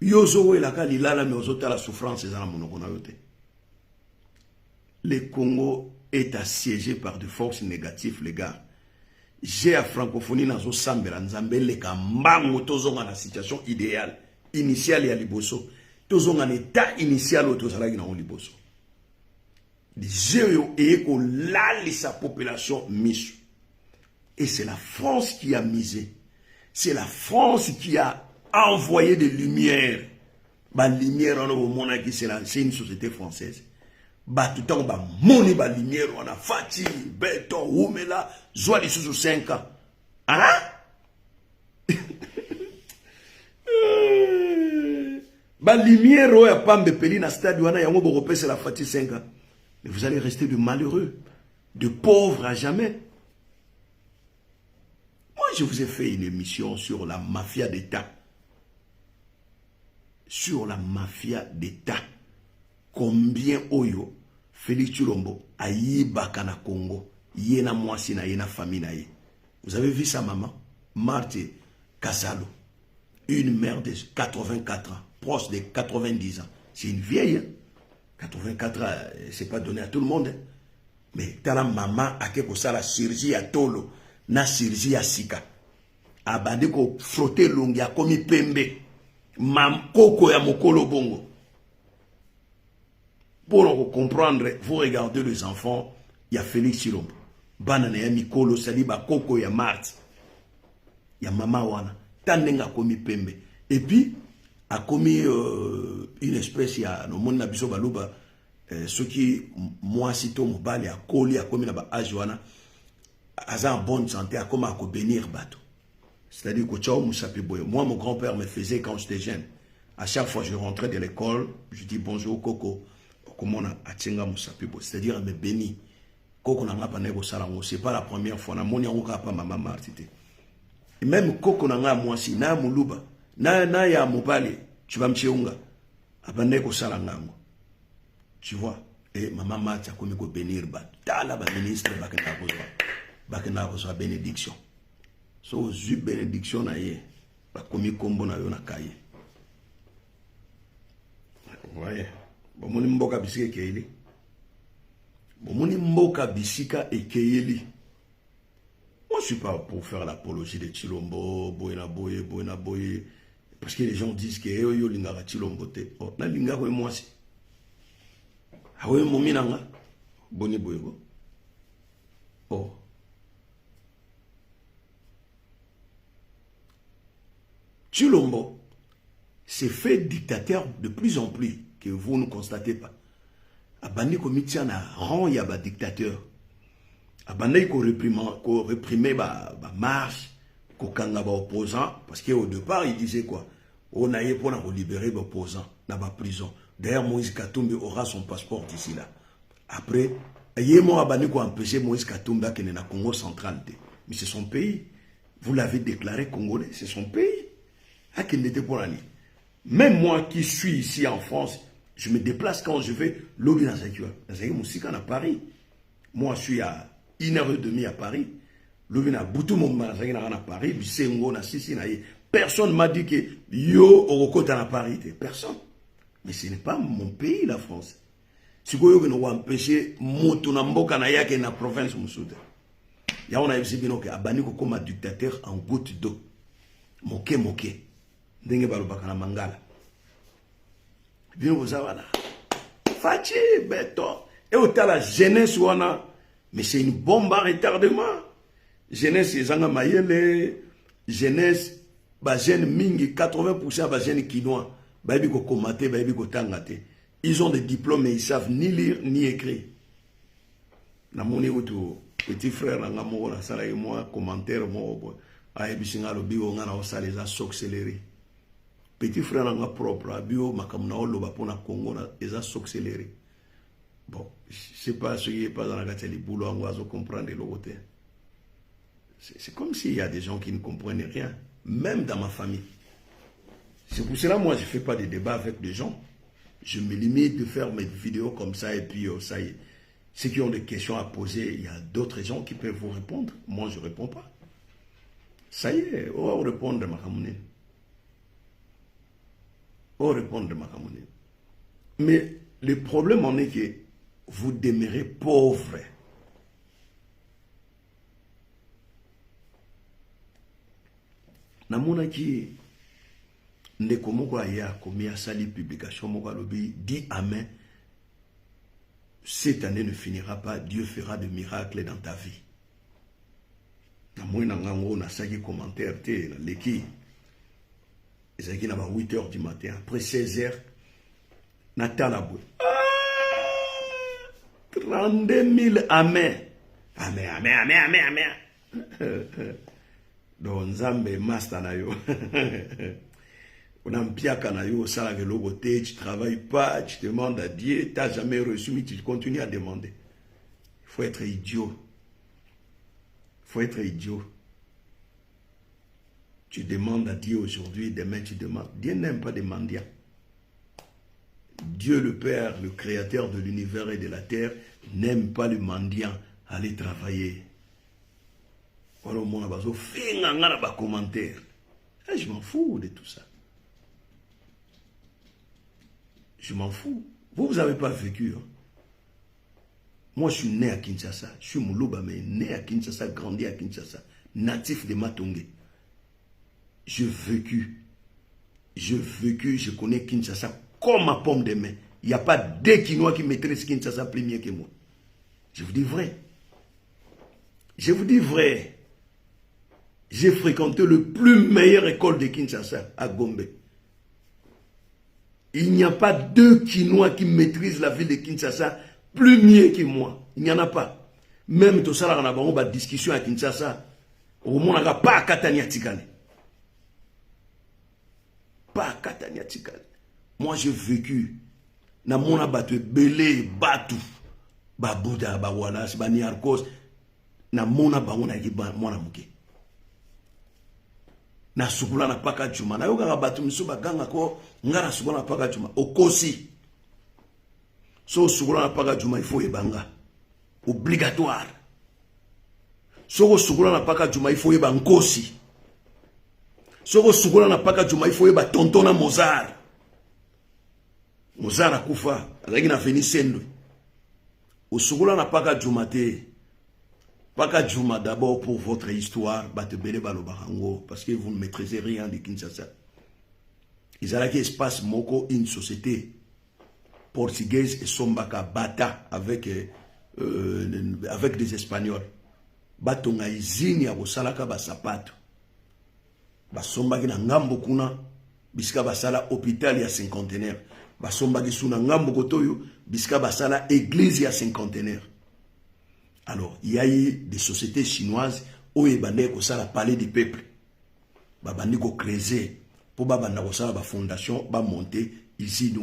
Yozo we laka lilala mais ozota la souffrance ezana monoko na yote. Le Congo est assiégé par des forces négatives, les gars. J'ai à francophonie nazo sambela nzambe leka mbango tozonga na situation idéale initiale ya liboso tozonga na état initial au tozalaki na liboso Dieu et ko lali sa population misu et c'est la France qui a misé, c'est la France qui a envoyé des lumières. Ba lumière on au monde qui c'est une société française. Ba tout temps ba moni ba lumière on a fati beton oumela zoa les sous 5 ans. Hein? Ba lumière o ya pambe peli na stade wana yango boko pesa la fati 5 ans. Mais vous allez rester de malheureux, de pauvres à jamais. Moi je vous ai fait une émission sur la mafia d'État. Sur la mafia d'État. Combien Oyo, Félix Tshilombo, Aïbaka na Congo, Yena Mwasi na Yena famille na ye. Vous avez vu sa maman, Marthe Kasalo, une mère de 84 ans, proche de 90 ans. C'est une vieille, hein? 84 ans, c'est pas donné à tout le monde. Hein? Mais t'as la maman à quelque chose la chirurgie à Tolo, na chirurgie à Sika. Abandi ko frotter longia komi pembe, mam koko ya mokolo bongo. Pour comprendre, vous regardez les enfants, il y a Félix Tshilombo. Banane ya mikolo saliba koko ya Marthe. Il y a Mama Wana. Tandenga komi pembe. Et puis, a commis une espèce, il y a no monde na biso baluba, ceux qui, moi, si to mobali, a koli, a commis na ba ajuana, aza en bonne santé, a comme à bénir bateau. C'est-à-dire que tchao moussapi boyo. Moi, mon grand-père me faisait quand j'étais jeune. À chaque fois que je rentrais de l'école, je dis bonjour Coco. Comment on a tchenga moussapi boyo. C'est-à-dire, elle me bénit. Coco n'a pas nego salango. C'est pas la première fois. Na moni yango pas maman martite. Et même Coco n'a moi si na muluba. Na ya mobali. Tu vas me chiunga. Abaneko salangango. Tu vois. Et maman Marthe a commis ko bénir ba. Tala ba ministre bakena reçoit bénédiction. So zu bénédiction na ye. Ba komi kombo na yo na kaye. Voyez. Bomoni mboka bisika ekeyeli. Bomoni mboka bisika ekeyeli. Moi je suis pas pour faire l'apologie de Tshilombo, boyena boye. Parce que les gens disent que yo lingaka Tshilombo te. Oh, na lingaka moi si. Ah ouais mominanga. Boni boyego. Oh. Tshilombo s'est fait dictateur de plus en plus, que vous ne constatez pas. Abandi komitia na rang ya ba dictateur. Abandi ko réprimer ba marche, ko kanga ba opposant, parce qu'au départ il disait quoi? On a eu pour libérer les opposants dans la prison. D'ailleurs Moïse Katumbi aura son passeport d'ici là. Après, yémo abandi ko empêcher Moïse Katumbi à na Congo central. Mais c'est son pays. Vous l'avez déclaré congolais, c'est son pays. À qui n'était pour l'année. Même moi qui suis ici en France, je me déplace quand je vais lobby dans cette musique à Paris. Moi, je suis à 1h30 à Paris. Lobby na boutou mon mazagina à Paris, bisengo na sisi na ye. Personne m'a dit que yo orokota na Paris. Personne. Mais ce n'est pas mon pays, la France. Si vous voulez nous empêcher, moto na mboka na yake na province musude. Ya on a eu bino que abani ko comme dictateur en goutte d'eau. Moke. Ndenge balobaka na mangala. Bien vous avez Fachi, beton. Et au la jeunesse wana, mais c'est une bombe à retardement. Jeunesse ezanga mayele, jeunesse ba jeune mingi 80% ba jeune kinois, ba bi ko komate, ba bi ko tangate. Ils ont des diplômes mais ils savent ni lire ni écrire. Na moni oto petit frère nga mo na sala et moi commentaire mo ay bisinga lo biwo nga na osala les accélérés. Petit frère n'a propre, bio makamna oloba pona Congo na eza s'accélérer. Bon, je sais pas ce qui est pas dans la gâterie boulot on va comprendre le côté. C'est comme s'il y a des gens qui ne comprennent rien. même dans ma famille. C'est pour cela, moi, je ne fais pas de débat avec des gens. Je me limite de faire mes vidéos comme ça et puis ça y est. Ceux qui ont des questions à poser, il y a d'autres gens qui peuvent vous répondre. Moi, je ne réponds pas. Ça y est, on va répondre de ma camounine. On va répondre de ma camounine. Mais le problème en est que vous demeurez pauvre. Namona qui ndeko moko aya komi asali publication moko alobi dit amen. Cette année ne finira pas, Dieu fera des miracles dans ta vie. Namona ngango na saki commentaire te na leki. Ezaki na ba 8h du matin après 16h Natala boy. 32 000 amen. Amen, amen, amen, amen, amen. Donc Nzambe master na yo. On a un piaka na yo, ça la logoté, tu travailles pas, tu demandes à Dieu, tu n'as jamais reçu, mais tu continues à demander. Il faut être idiot. Il faut être idiot. Tu demandes à Dieu aujourd'hui, demain tu demandes. Dieu n'aime pas des mendiants. Dieu le Père, le Créateur de l'univers et de la terre, n'aime pas le mendiant. Aller travailler. Voilà, mon abazo, fais un commentaire. Je m'en fous de tout ça. Je m'en fous. Vous n'avez pas vécu. Hein? Moi, je suis né à Kinshasa. Je suis Moulouba, mais né à Kinshasa, grandi à Kinshasa. Natif de Matongé. J'ai vécu. Je connais Kinshasa comme ma pomme de main. Il n'y a pas deux Kinois qui maîtrisent Kinshasa plus mieux que moi. Je vous dis vrai. Je vous dis vrai. J'ai fréquenté le plus meilleure école de Kinshasa, à Gombe. Il n'y a pas deux Kinois qui maîtrisent la ville de Kinshasa plus mieux que moi. Il n'y en a pas. Même tout ça, on a une discussion à Kinshasa. Au moins, on n'a pas à Katania Tikale. Pas à Katania Tikale. Moi, j'ai vécu. Na mona battu belé, batu. Ba Bouddha, ba Wallace, ba Niarkos. Na mona ba mona ki ba mona muke. Na sukula na paka chuma. Na yoga batu misuba ganga ko ngara sukula na paka chuma. Okosi. So sukula na paka chuma il faut ebanga. Obligatoire. So sukula na paka chuma il faut eba nkosi. So sukula na paka chuma il faut eba tontona Mozart. Mozart akufa. Azaki na veni sendo. Osukula na paka chuma te. Paka Juma d'abord pour votre histoire, parce que vous ne maîtrisez rien de Kinshasa. Ils ont espace moko une société portugaise et sombaka bata avec des Espagnols. Batonga izini ya bosalaka ba sapato. Ba sombaki na ngambo kuna bisika basala hôpital ya cinquantenaire. Ba sombaki suna ngambo kotoyo bisika basala église ya cinquantenaire. Alors, il y a eu des sociétés chinoises où il y a le palais du peuple. Il y a creuser pour la fondation, monter ici.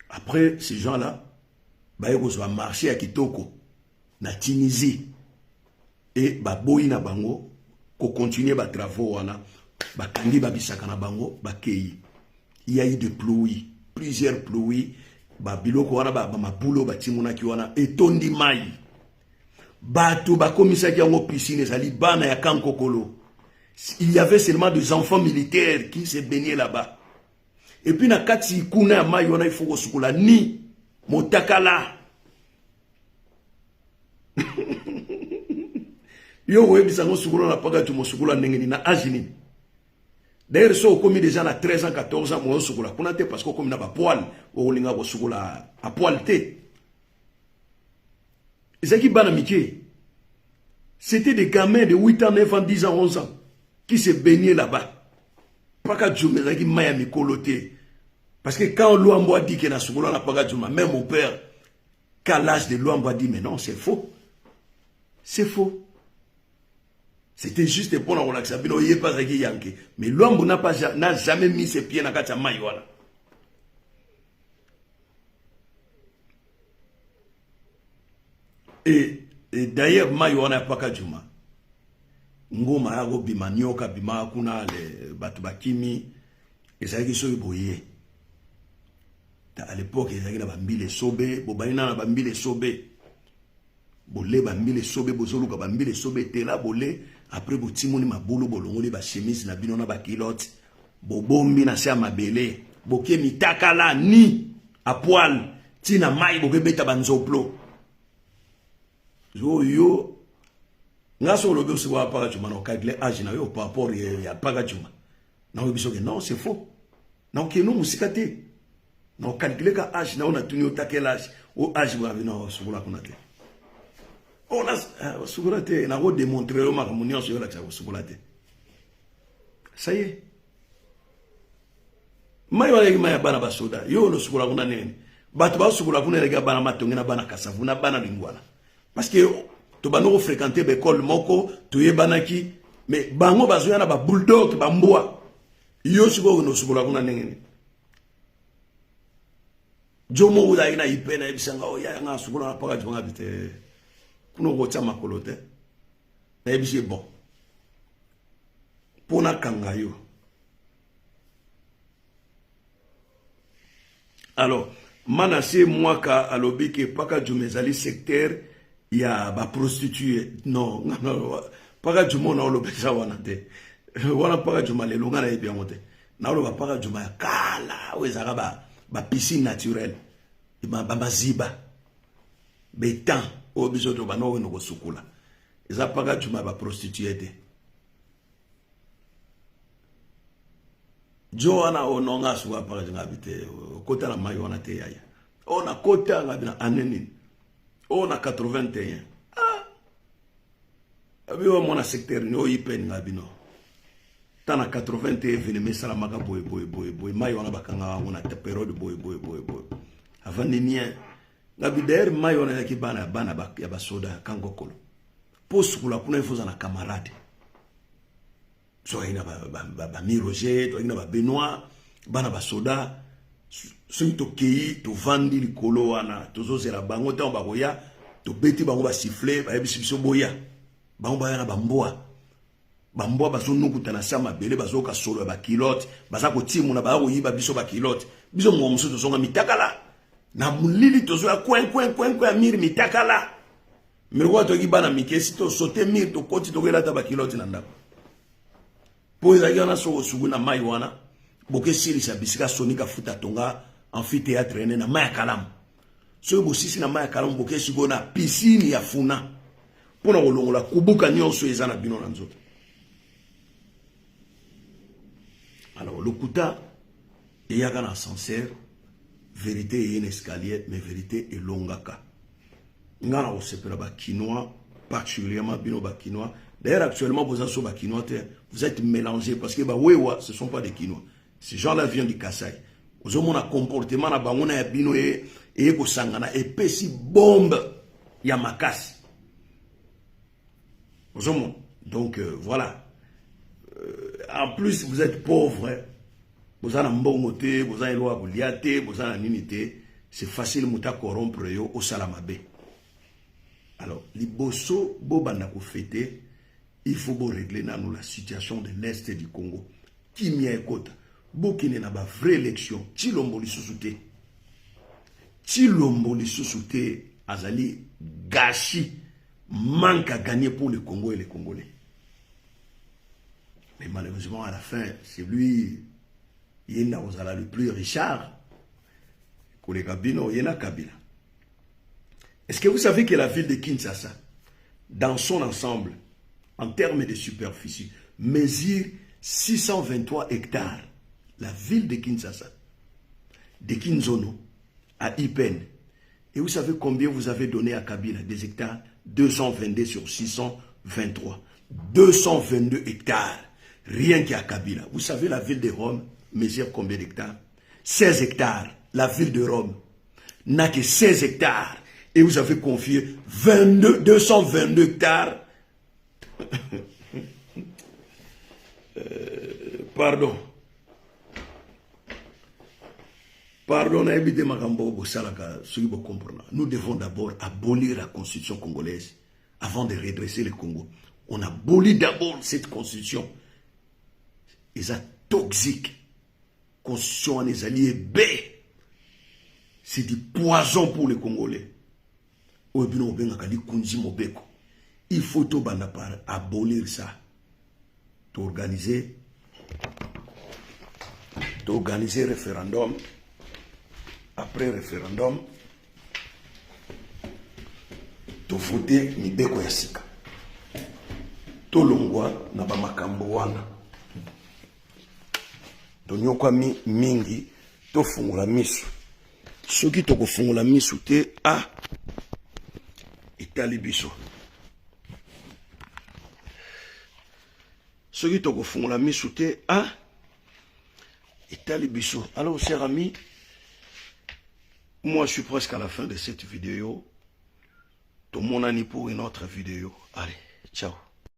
Après, ces gens-là, ils ont marché à Kitoko, na Tunisie. Et ils ont continué les travaux. Il y a eu des pluies, plusieurs pluies. Et tondi mai. Batou bakomisa ki yango piscine ezali bana ya Kankokolo. Il y avait seulement des enfants militaires qui se baignaient là-bas. Et puis na kati kuna ya mai wana ifoko sukula ni motakala. Yo webisa ngo sukula na paka tu mosukula ndenge na ajini. D'ailleurs so komi déjà na 13 ans 14 ans mo sukula kuna te parce que komi na ba poil o linga bo sukula a poil te. C'était des gamins de 8 ans, 9 ans, 10 ans, 11 ans qui se baignaient là-bas. Pas qu'à Djoumé, Miami coloté. Parce que quand Luambo a dit qu'il y a un pas Djouma, même mon père, qu'à l'âge de Luambo a dit, mais non, c'est faux. C'est faux. C'était juste pour la relaxation. Mais Luambo n'a jamais mis ses pieds dans la maïwala. Et d'ailleurs, Maïwana Pakadjouma, ngoma ya bima nyoka bima kuna le batu bakimi ezalaki so boye à l'époque ezalaki na bambile sobe bobalina na bambile sobe bolé bambile sobe bozoluka bambile sobe tela bolé après botimoni mabulu bolongoli ba chemise na bino na ba kilote bobombi na se ya mabele boke mitakala ni a poil tina mai bokebeta banzoplo yo ngaso lobe se wa para juma na okagle age na yo par rapport ya para juma na yo biso que non c'est faux na ok no musikate na okagle ka age na ona tuni otakela age o age wa bino sukula kuna te ona sukula te na go démontrer o makamuni on se yo la sukula te ça y est mai wale mai bana basoda yo no sukula kuna nene batu ba sukula kuna lega bana matonge na bana kasavu na bana lingwana parce que to bano fréquenter l'école moko to yebanaki mais bango bazoya na ba bulldog ba mbwa yo siko no sukula kuna nene jomo uda ina ipena ebisanga o ya nga sukula na paka jonga bite kuno ko chama kolote na ebisi bon pona kanga yo. Alors, Manassé Mwaka alobi ke paka jumezali secteur ya ba prostituée. Non, paka jumo na olobi sa wana te. Wana paka juma le longa na ebi amote. Na olobi paka juma kala wezaka ba piscine naturelle. Ba maziba. Betan o bisoto ba no ko sukula. Eza paka juma ba prostituée te. Joana ononga suwa para jinga bite kota la mayo na te yaya ona kota ngabina aneni ona 81 abiwa mona secteur ni o ipen ngabino tana 81 vini mesala maka boy mayo na bakanga ngona te periode boy avant nien ngabider mayo na kibana bana ya basoda kangokolo posukula kuna ifoza na camarade so ina ba Miroger to ina ba Benoît bana ba soda so to kei to vandi likolo wana to zo zera bango ta ba koya to beti bango ba siffler ba yebisi biso boya bango ba yana bamboa ba zo nukuta na sama bele ba zo ka solo ba kilote ba za ko timu na ba ko yiba biso ba kilote biso mo musu to zonga mitakala na mulili to zo ya kwen ya miri mitakala mirwa to gibana mikesi to sote miri to koti to gela ta ba kilote na ndako. Pour les gens qui sont sur la maïwana, beaucoup si les abisika sonika futa tonga amphithéâtre na maïkalam. Ceux qui sont na maïkalam beaucoup si gona piscine ya funa. Pour nous longola kubuka nyonso ezana bino na nzoto. Alors le kuta il y a un ascenseur, vérité est un escalier mais vérité est longaka. Ngana o sepela ba quinoa particulièrement bino ba quinoa. D'ailleurs, actuellement, vous êtes mélangés parce que ce ne sont pas des Quinois. Ces gens-là viennent du Kassai. Vous avez un comportement, vous avez un bino et vous avez une bombe Yamakas. Donc, voilà. En plus, vous êtes pauvres. Vous avez un bon moté, vous avez une loi, vous avez une unité. C'est facile de corrompre au Salamabé. Alors, les bosso, bobana ko fêter. Il faut régler la situation de l'Est du Congo. Qui m'y écoute? Bokine n'a pas vraie élection. Chilomboli sous-souté. Chilomboli sous-souté. Azali gâchis. Manque à gagner pour le Congo et les Congolais. Mais malheureusement, à la fin, c'est lui. Il y a le plus Richard. Kole Kabino, il y a Kabila. Est-ce que vous savez que la ville de Kinshasa, dans son ensemble, en termes de superficie, mesure 623 hectares. La ville de Kinshasa, de Kinzono, à Ipen. Et vous savez combien vous avez donné à Kabila des hectares? 222 sur 623. 222 hectares. Rien qu'à Kabila. Vous savez la ville de Rome mesure combien d'hectares? 16 hectares. La ville de Rome n'a que 16 hectares. Et vous avez confié 222 hectares. Pardon, nous devons d'abord abolir la constitution congolaise avant de redresser le Congo. On abolit d'abord cette constitution. Ils sont toxiques. Constitution en les alliés B. C'est du poison pour les Congolais. Il faut tout abolir ça. T'organiser référendum. Après référendum, tu voter Mibeko Yassika. To longwa na ba makambo wana. To nyoka mingi to fungula misu. Soki to ko fungula misu te etali biso. Soki to ko fungula misu te etali biso. Alors chers amis, moi je suis presque à la fin de cette vidéo. Tout mon ami pour une autre vidéo. Allez, ciao.